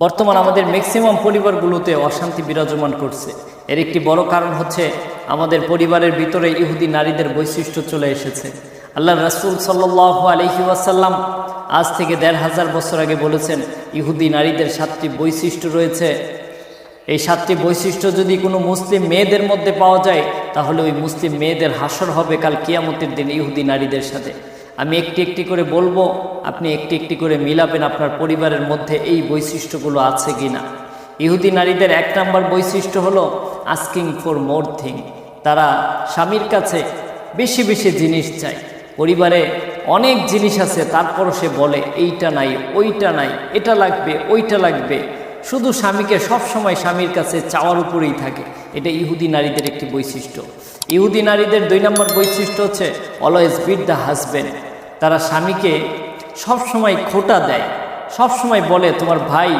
বর্তমান আমাদের ম্যাক্সিমাম পরিবারগুলোতে অশান্তি বিরাজমান করছে। এর একটি বড় কারণ হচ্ছে আমাদের পরিবারের ভিতরে ইহুদি নারীদের বৈশিষ্ট্য চলে এসেছে। আল্লাহ রাসূল সাল্লাল্লাহু আলাইহি ওয়াসাল্লাম আজ থেকে ১৫০০ বছর আগে বলেছেন, ইহুদি নারীদের ৭টি বৈশিষ্ট্য রয়েছে। এই ৭টি বৈশিষ্ট্য যদি কোনো মুসলিম মেয়েদের মধ্যে পাওয়া যায়, তাহলে ওই মুসলিম মেয়েদের হাসর হবে কাল কিয়ামতের দিন ইহুদি নারীদের সাথে। আমি একটি একটি করে বলবো, আপনি একটি একটি করে মিলাবেন আপনার পরিবারের মধ্যে এই বৈশিষ্ট্যগুলো আছে কিনা। ইহুদি নারীদের ১ নম্বর বৈশিষ্ট্য হলো আস্কিং ফর মোর থিং। তারা স্বামীর কাছে বেশি বেশি জিনিস চায়। পরিবারে অনেক জিনিস আছে, তারপরও সে বলে এইটা নাই, ওইটা নাই, এটা লাগবে, ওইটা লাগবে। শুধু স্বামীকে সবসময় স্বামীর কাছে চাওয়ার উপরেই থাকে। এটা ইহুদি নারীদের একটি বৈশিষ্ট্য। ইহুদি নারীদের ২ নম্বর বৈশিষ্ট্য হচ্ছে অলওয়েজ বিট দ্য হাজব্যান্ড। তারা স্বামীকে সবসময় খোঁটা দেয়, সবসময় বলে তোমার ভাই